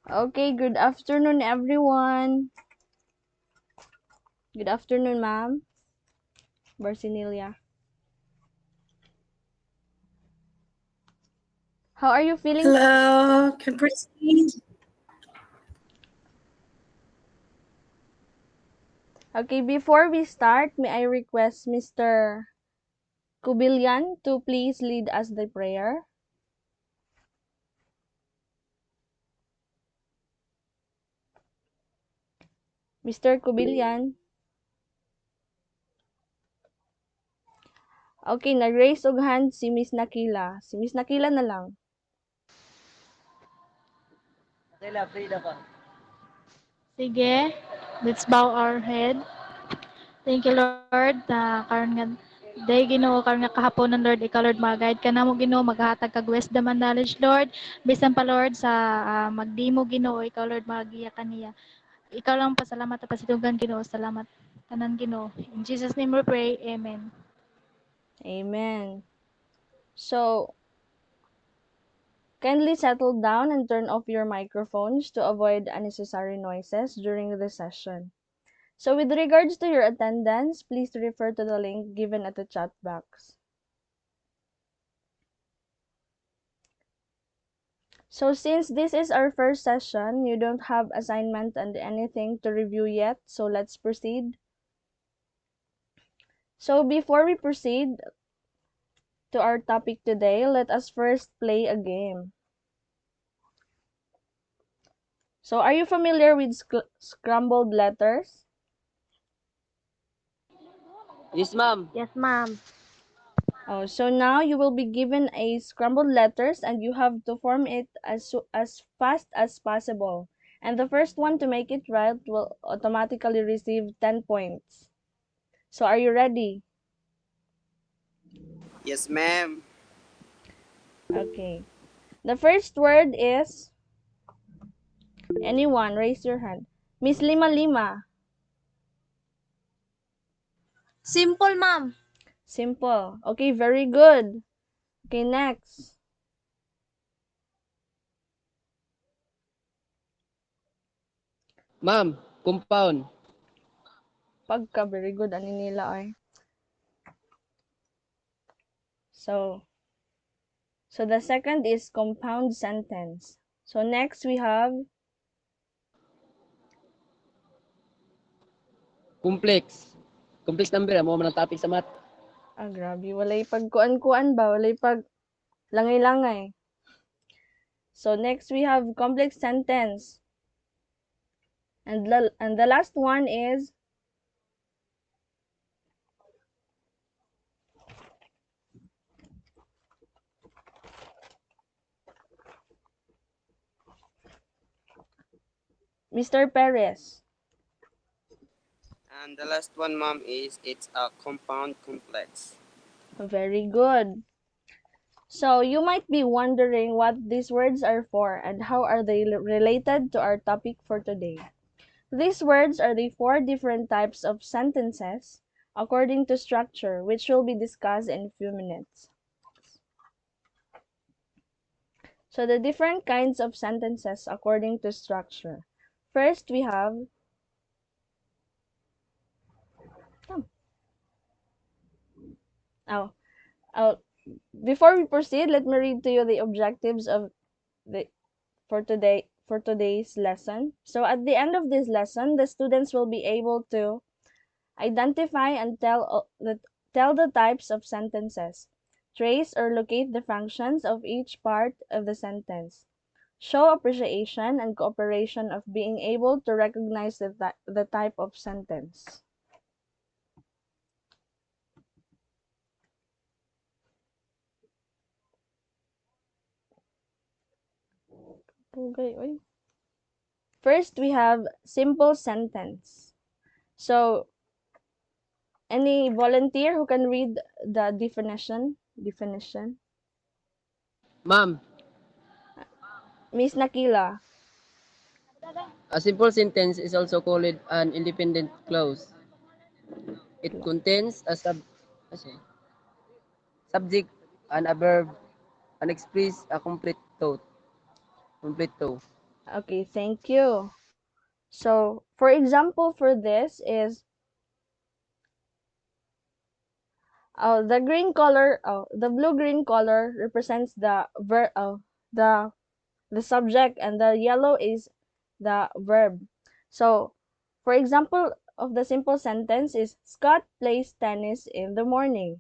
Okay, good afternoon, everyone. Good afternoon, ma'am. Barcinilia. How are you feeling? Hello, can proceed. Okay, before we start, may I request Mr. Kubilyan to please lead us the prayer? Mr. Kubilyan. Okay, nag-raise og hand si Miss Nakila. Si Miss Nakila na lang. Sige, let's bow our head. Thank you, Lord, na karon nga day Ginoo karon nga kahapon ng Lord, ikaw Lord mag-guide ka namo Ginoo, maghatag kag wisdom and knowledge Lord. Bisan pa Lord sa magdimo Ginoo, ikaw Lord magiya kaniya. Ikaw lang pasalamat at pasitugan Ginoo. Salamat tanan Ginoo. In Jesus name we pray. Amen. Amen. So, kindly settle down and turn off your microphones to avoid unnecessary noises during the session. So with regards to your attendance, please refer to the link given at the chat box. So since this is our first session, you don't have assignment and anything to review yet, so let's proceed. So before we proceed to our topic today, let us first play a game. So are you familiar with scrambled letters? Yes, ma'am. Yes, ma'am. Oh, so now you will be given a scrambled letters and you have to form it as fast as possible. And the first one to make it right will automatically receive 10 points. So are you ready? Yes, ma'am. Okay. The first word is anyone, raise your hand. Miss Lima Lima. Simple, ma'am. Simple. Okay, very good. Okay, next. Ma'am, compound. Pagka, very good. Ano nila ay. So the second is compound sentence. So next we have Complex. Complex number, mo man ang topic sa math. grabe. Walay pagkuan-kuan ba? Walay pag langay-langay. So next we have complex sentence. And the last one is Mr. Perez. And the last one, ma'am, is it's a compound complex. Very good. So you might be wondering what these words are for and how are they related to our topic for today. These words are the 4 different types of sentences according to structure, which will be discussed in a few minutes. So the different kinds of sentences according to structure. First, we have oh, oh, before we proceed, let me read to you the objectives of the for today's lesson. So at the end of this lesson, the students will be able to identify and tell the types of sentences, trace or locate the functions of each part of the sentence, show appreciation and cooperation of being able to recognize the type of sentence. Pugay, oy. First, we have simple sentence. So, any volunteer who can read the definition? Ma'am, Miss Nakila. a simple sentence is also called an independent clause. It contains a subject and a verb and express a complete thought. Complete thought. Okay, thank you. So, for example, for this is the blue-green color represents the the subject, and the yellow is the verb. So, for example of the simple sentence is Scott plays tennis in the morning.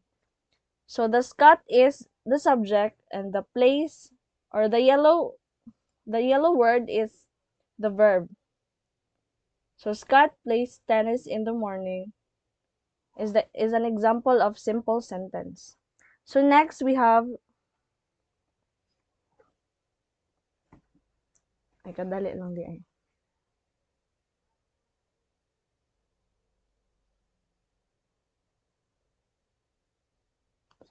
So the Scott is the subject, and the plays or the yellow word is the verb. So Scott plays tennis in the morning is an example of simple sentence. So next we have ay kadali lang di ay.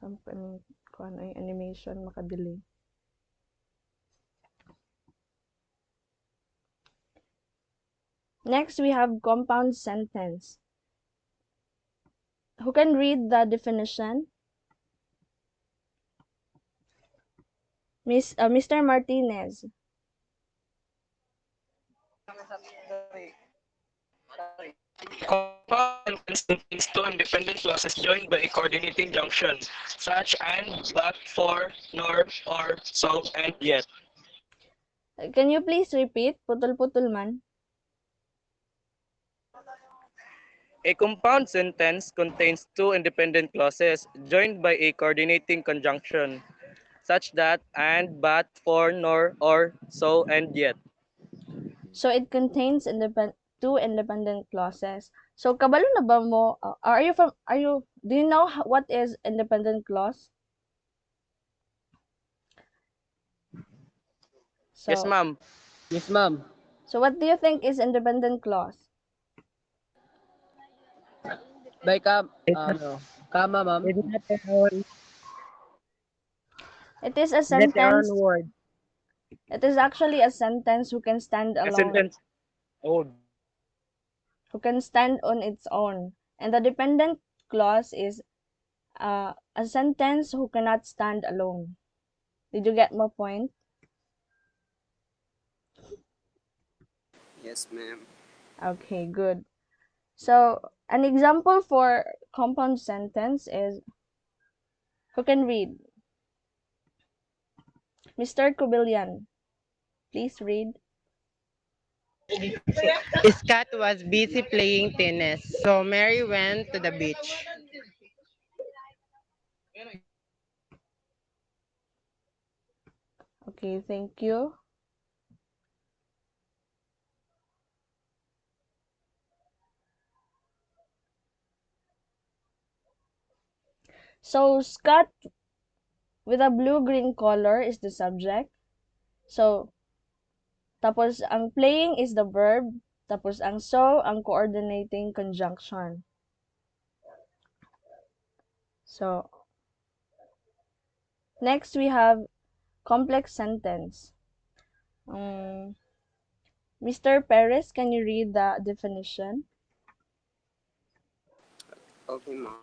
Sampan ko ano yung animation makadili. Next we have compound sentence. Who can read the definition? Mr. Martinez. Compound sentence contains two independent clauses joined by a coordinating junction, such and, but, for, nor, or, so, and yet. Can you please repeat? Putol-putol man. A compound sentence contains two independent clauses joined by a coordinating conjunction, such that, and, but, for, nor, or, so, and yet. So it contains two independent clauses. So kabalo na ba mo? Do you know what is independent clause? Yes, So, ma'am. Yes, ma'am. so what do you think is independent clause? By kama, ma'am. With not their own, It is a let their sentence. own word. It is actually a sentence who can stand A alone, sentence. Oh, who can stand on its own. And the dependent clause is a sentence who cannot stand alone. Did you get my point? Yes, ma'am. Okay, good. So, an example for compound sentence is who can read? Mr. Kubilian, please read. Scott was busy playing tennis, so Mary went to the beach. Okay, thank you. So, Scott with a blue-green color is the subject. So, tapos ang playing is the verb. Tapos ang so, ang coordinating conjunction. So, next we have complex sentence. Mr. Perez, can you read the definition? Okay, ma'am.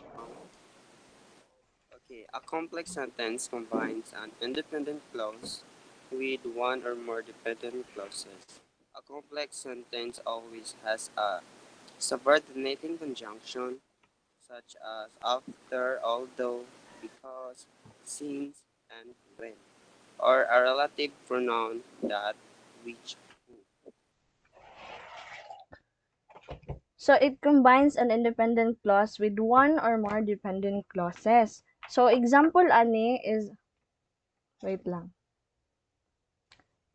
Okay, a complex sentence combines an independent clause with one or more dependent clauses. A complex sentence always has a subordinating conjunction, such as after, although, because, since, and when, or a relative pronoun that, which, who. So, it combines an independent clause with one or more dependent clauses. So, example ani is, wait lang.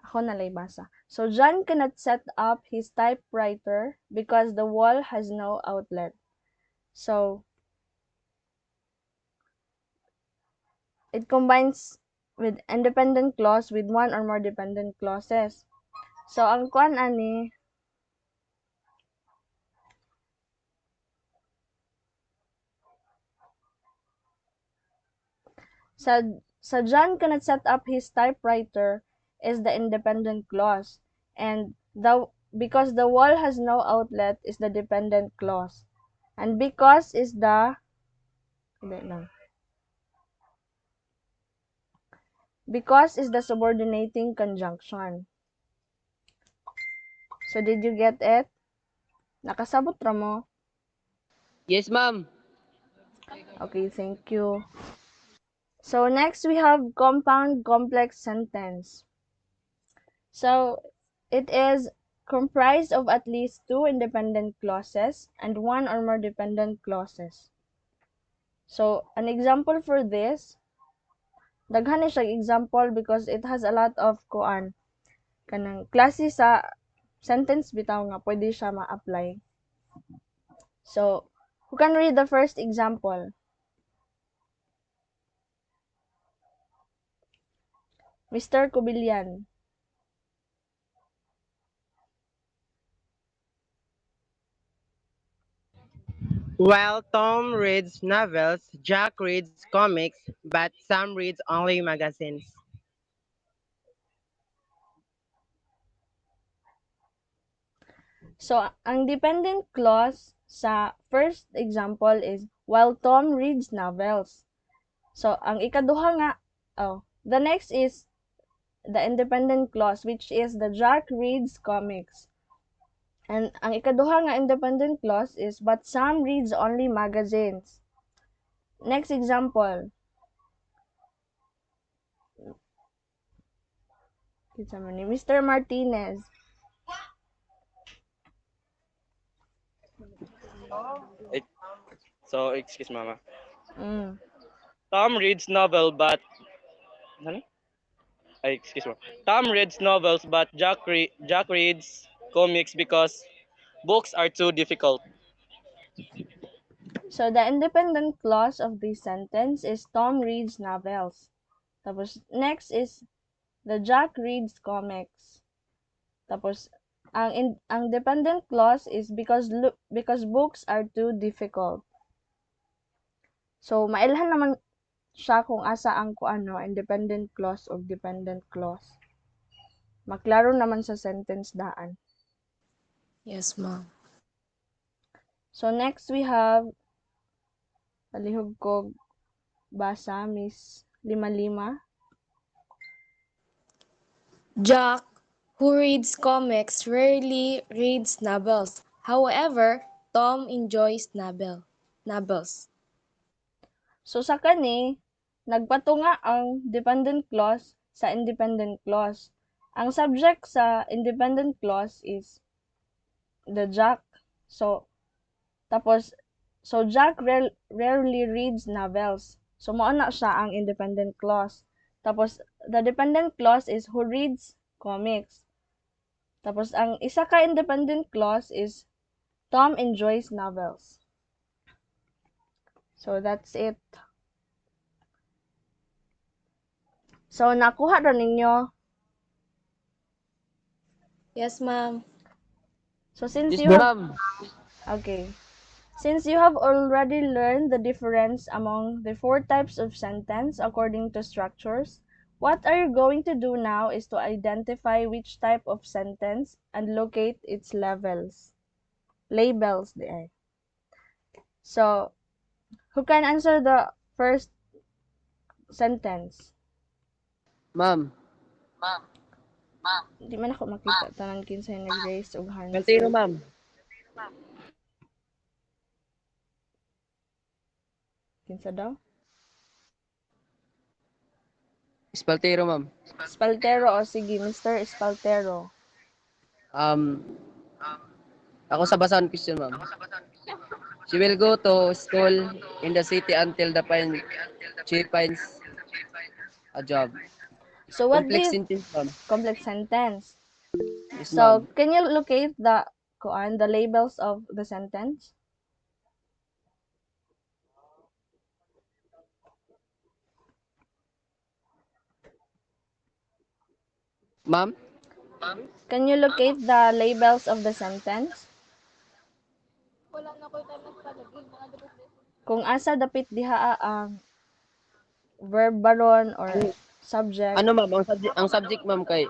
Ako nalay basa. So, John cannot set up his typewriter because the wall has no outlet. So, it combines with independent clause with one or more dependent clauses. So, ang kuan ani, sa John cannot set up his typewriter is the independent clause, and because the wall has no outlet is the dependent clause, and because is the because is the subordinating conjunction. So did you get it? Nakasabot ra mo? Yes, ma'am. Okay, thank you. So next we have compound complex sentence. So it is comprised of at least two independent clauses and one or more dependent clauses. So an example for this, daghan ni siya example because it has a lot of kanang klase sa sentence bitaw nga pwede siya ma-apply. So who can read the first example? Mr. Kubilian. While Tom reads novels, Jack reads comics, but Sam reads only magazines. So ang dependent clause sa first example is while Tom reads novels. So ang ikaduha nga, the next is the independent clause which is the Jack reads comics. And ang ikaduha nga independent clause is but Sam reads only magazines. Next example. Kita man ni Mr. Martinez. So, excuse mama. Mm. Tom reads novel but Nani? Ay, excuse me. Tom reads novels but Jack reads comics because books are too difficult. So the independent clause of this sentence is Tom reads novels. Tapos next is the Jack reads comics. Tapos ang dependent clause is because books are too difficult. So mailhan naman siya kung asa ang independent clause o dependent clause. Maklaro naman sa sentence daan. Yes, ma'am. So next we have palihog ko basa Miss Lima. Jack, who reads comics, rarely reads novels. However, Tom enjoys novels. So sa kani, nagpatunga ang dependent clause sa independent clause. Ang subject sa independent clause is the Jack. So Jack rarely reads novels. So mao na siya ang independent clause. Tapos the dependent clause is who reads comics. Tapos ang isa ka independent clause is Tom enjoys novels. So that's it. So nakuha ra ninyo. Yes, ma'am. So since Yes, you have ma'am. Okay. Since you have already learned the difference among the four types of sentence according to structures, what are you going to do now is to identify which type of sentence and locate its labels there. So, who can answer the first sentence? Ma'am. Di man ako makita tanan kinsay nag-raise og hand. Spaltero, ma'am. Kinsa daw? Spaltero, ma'am. Spaltero o sige, Mr. Spaltero. Ako sa basahan question, ma'am. She will go to school in the city until she finds a job. So what Complex do you sentence, ma'am. complex sentence? Yes, So, ma'am. can you locate the labels of the sentence? Ma'am? Can you locate the labels of the sentence? Kung asa dapit diha ang verb baron or subject. Ano, ma'am? Ang subject, ma'am, kay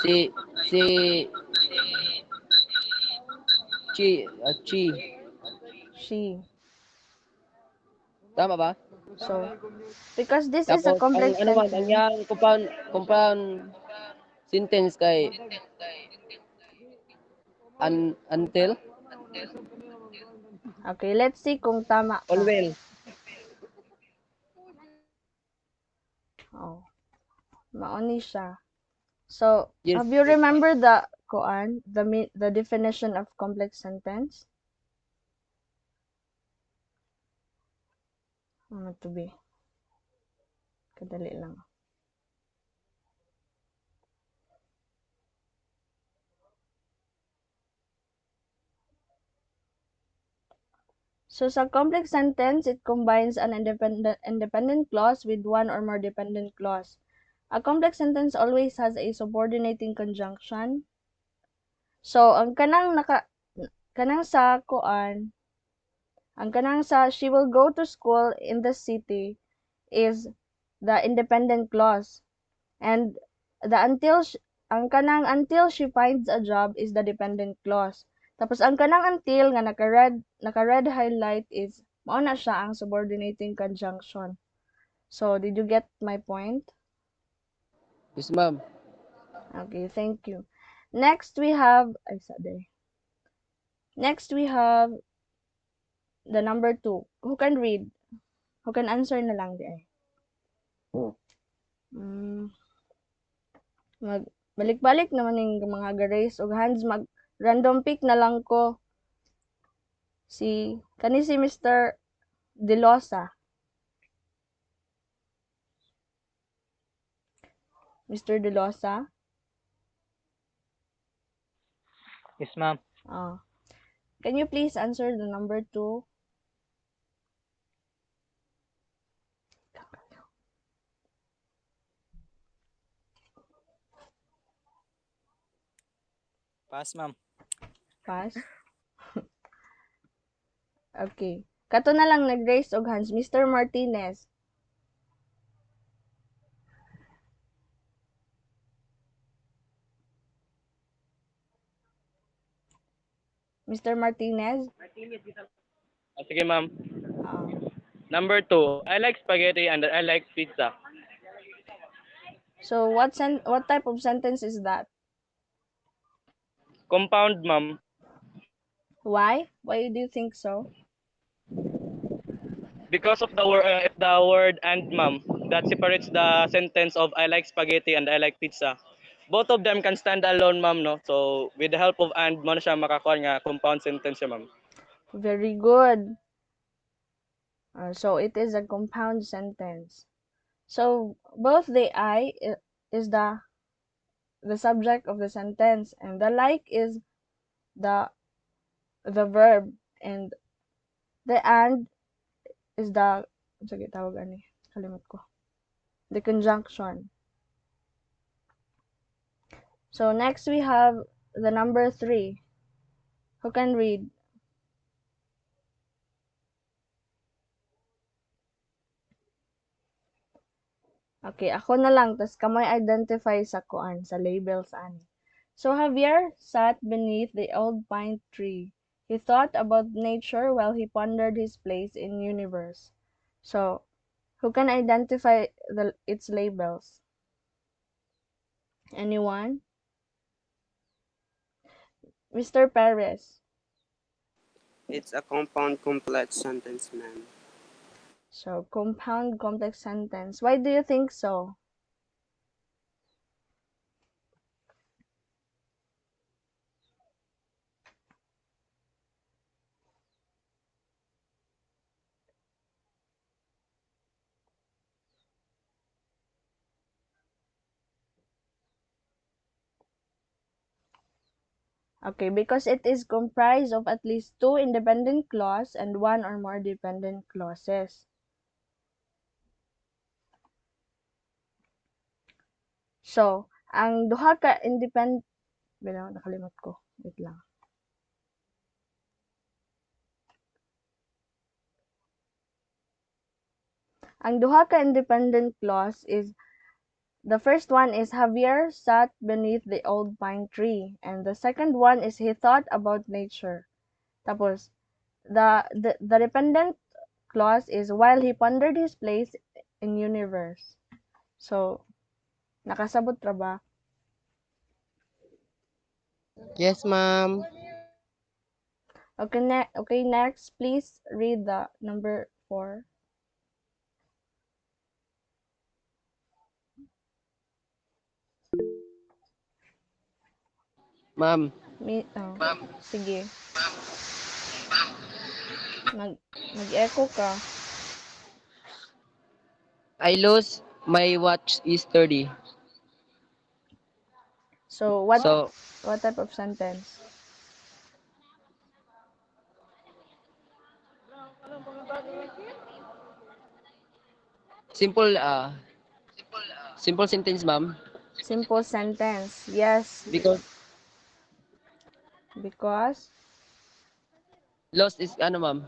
si Chi. She. Tama ba? So, because this is a Tapos, complex ang ma'am, ang sentence. yang compound sentence kay Until? Okay, let's see kung tama ka. All well. Oh, mauni siya. So, Yes. have you remember the the definition of complex sentence? Ano to be? Kadali lang. So, sa complex sentence, it combines an independent clause with one or more dependent clause. A complex sentence always has a subordinating conjunction. So, ang kanang sa she will go to school in the city is the independent clause. And the until she finds a job is the dependent clause. Tapos ang kanang until nga naka-red highlight is mao na siya ang subordinating conjunction. So, did you get my point? Yes, ma'am. Okay, thank you. Next we have the number 2. Who can read? Who can answer na lang di ay? Balik-balik naman yung mga ga-raise og hands, mag random pick na lang ko. Si Mr. Delosa. Mr. Delosa? Yes, ma'am. Can you please answer the number 2? Pass, ma'am. Pass? Okay. Kato na lang nag-raise og hands, Mr. Martinez. Mr. Martinez? Sige, ma'am. Ah. Number 2, I like spaghetti and I like pizza. So, what type of sentence is that? Compound, ma'am. Why? Why do you think so? Because of the word and, ma'am, that separates the sentence of I like spaghetti and I like pizza. Both of them can stand alone, ma'am, no? So, with the help of and, mo na siya makakuha nga compound sentence siya, ma'am. Very good. So, it is a compound sentence. So, both the I is the subject of the sentence and the like is the verb and the and is the sige tawag ani kalimot ko, the conjunction. So next we have the number 3. Who can read? Okay, ako na lang tas kamoy identify sa kuan sa labels ani. So Javier sat beneath the old pine tree. He thought about nature while he pondered his place in universe. So, who can identify its labels? Anyone? Mr. Perez. It's a compound complex sentence, ma'am. So, compound complex sentence. Why do you think so? Okay, because it is comprised of at least 2 independent clauses and 1 or more dependent clauses. So, ang duha ka nakalimot ko. Wait lang. Ang duha ka independent clause is the first one is Javier sat beneath the old pine tree and the second one is he thought about nature. Tapos the dependent clause is while he pondered his place in universe. So, nakasabot ra ba? Yes, ma'am. Okay, next, please read the number 4. Ma'am, Sige. Mag-echo ka. I lost my watch yesterday. So, what So, type of sentence? simple simple sentence, ma'am. Simple sentence. Yes, Because because lost is ano, ma'am?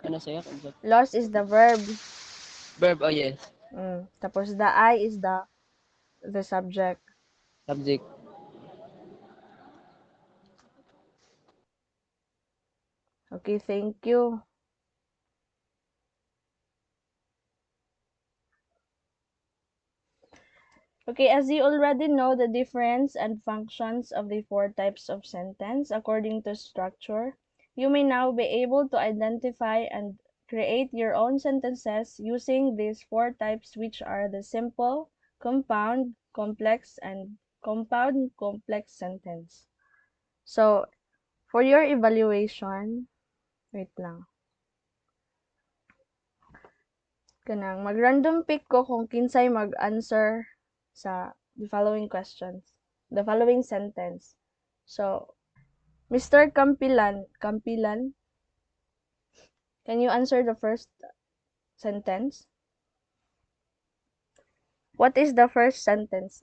Ano sa'yo? lost is the verb. Verb, oh yes. Tapos the I is the subject. Subject. Okay, thank you. Okay, as you already know the difference and functions of the 4 types of sentence according to structure, you may now be able to identify and create your own sentences using these 4 types, which are the simple, compound, complex, and compound complex sentence. So, for your evaluation, wait lang. Kanang mag-random pick ko kung kinsay mag-answer sa the following questions, the following sentence. So, Mr. Campilan, can you answer the first sentence? What is the first sentence?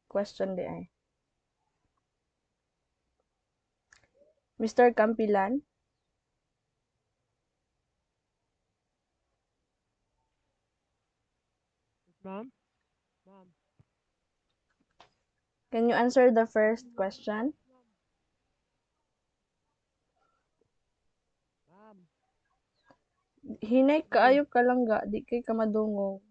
Question di ay. Mr. Campilan, Ma'am? can you answer the first question? Hinay kaayo ka lang ga, di kay ka madungog.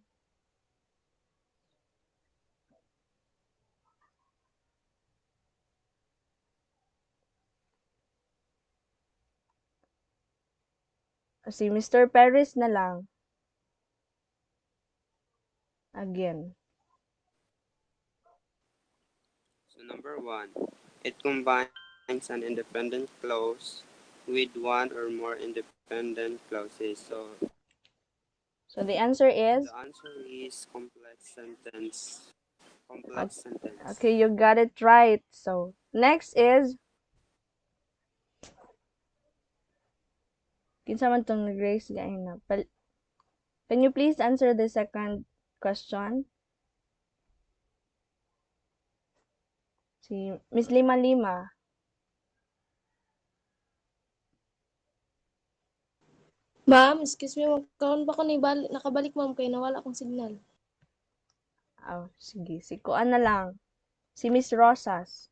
Si Mr. Perez na lang. Again. So number 1, it combines an independent clause with one or more independent clauses. So the answer is? The answer is complex sentence. Complex sentence. Okay, you got it right. So next is, kinsa man tong Grace gaina. Can you please answer the second question? Si Miss Lima Lima. Ma'am, excuse me, magkaroon ba ko nakabalik ma'am kay nawala akong signal. Oh, sige. Si Kuan na lang. Si Miss Rosas.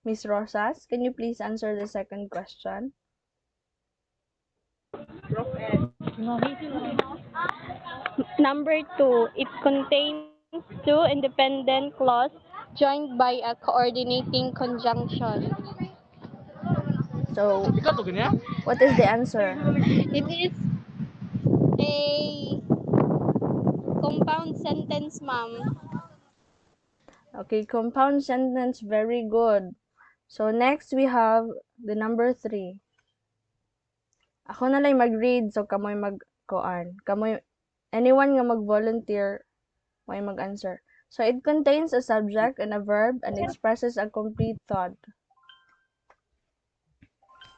Miss Rosas, can you please answer the second question? Number 2, it contains 2 independent clauses joined by a coordinating conjunction. So, what is the answer? It is a compound sentence, ma'am. Okay, compound sentence, very good. So, next we have the number 3. Ako na lang mag-read, so kamoy mag-koan. Anyone nga mag-volunteer, may mag-answer. So, it contains a subject and a verb and expresses a complete thought.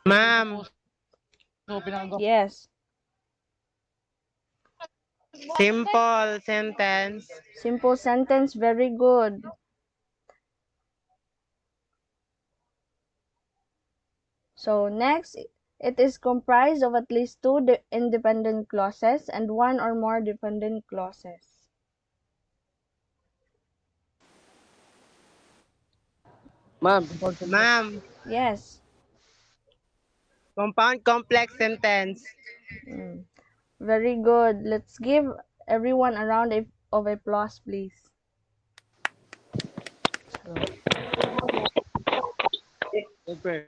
Ma'am, Yes. simple sentence. Simple sentence, very good. So, next, it is comprised of at least 2 independent clauses and 1 or more dependent clauses. Ma'am, Yes. compound complex sentence. Very good. Let's give everyone a round of applause, please. Super.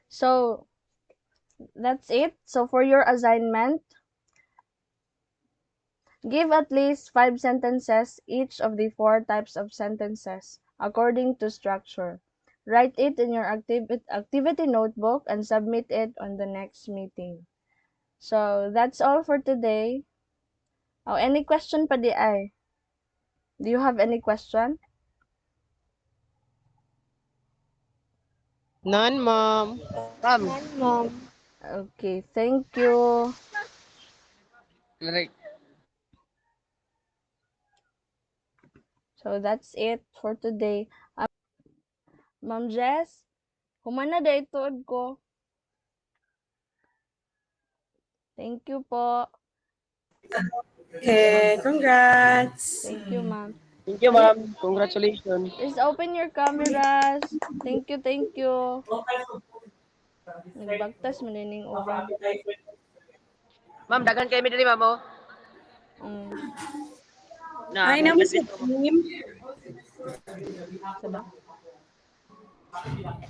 So that's it. So for your assignment, give at least 5 sentences each of the 4 types of sentences according to structure. Write it in your activity notebook and submit it on the next meeting. So that's all for today. Oh, any question pa di ay? Do you have any question? None, ma'am. Ma'am, Mom. Okay, thank you. like, So that's it for today. Ma'am Jess, humana day tuod ko. Thank you po. Okay, congrats. Thank you, ma'am. thank you, ma'am. Congratulations. Please open your cameras. Thank you, thank you. Nagbagtas man din yung uban. Ma'am, dagan kayo diri, ma'am, oh. Na, Ay, may naman sa admit ko. team. Saba?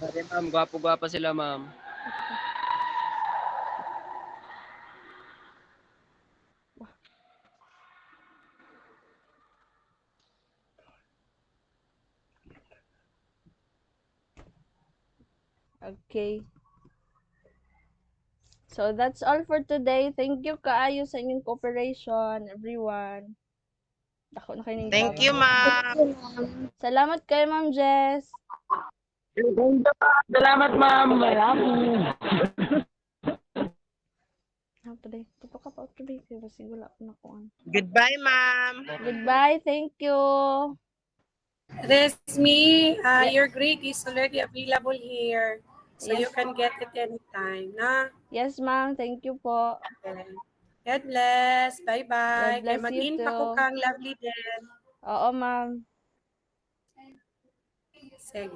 Sorry, ma'am. Gwapo-gwapa sila, ma'am. Okay. So that's all for today. Thank you kaayo sa inyong cooperation, everyone. Dako na kayo ning Thank you, tabang. ma'am. Salamat kay Ma'am Jess. Salamat, ma'am. Today, tuto ka pa today. Kaya kasi wala ko na kuan. Goodbye, ma'am. Goodbye. Thank you. Resmi, your grade is already available here. So Yes. you can get it anytime. Na? Yes, ma'am. Thank you po. Okay. God bless. Bye-bye. God bless Kaya you maging pa ko too. kang lovely din. Oo, ma'am. Sige.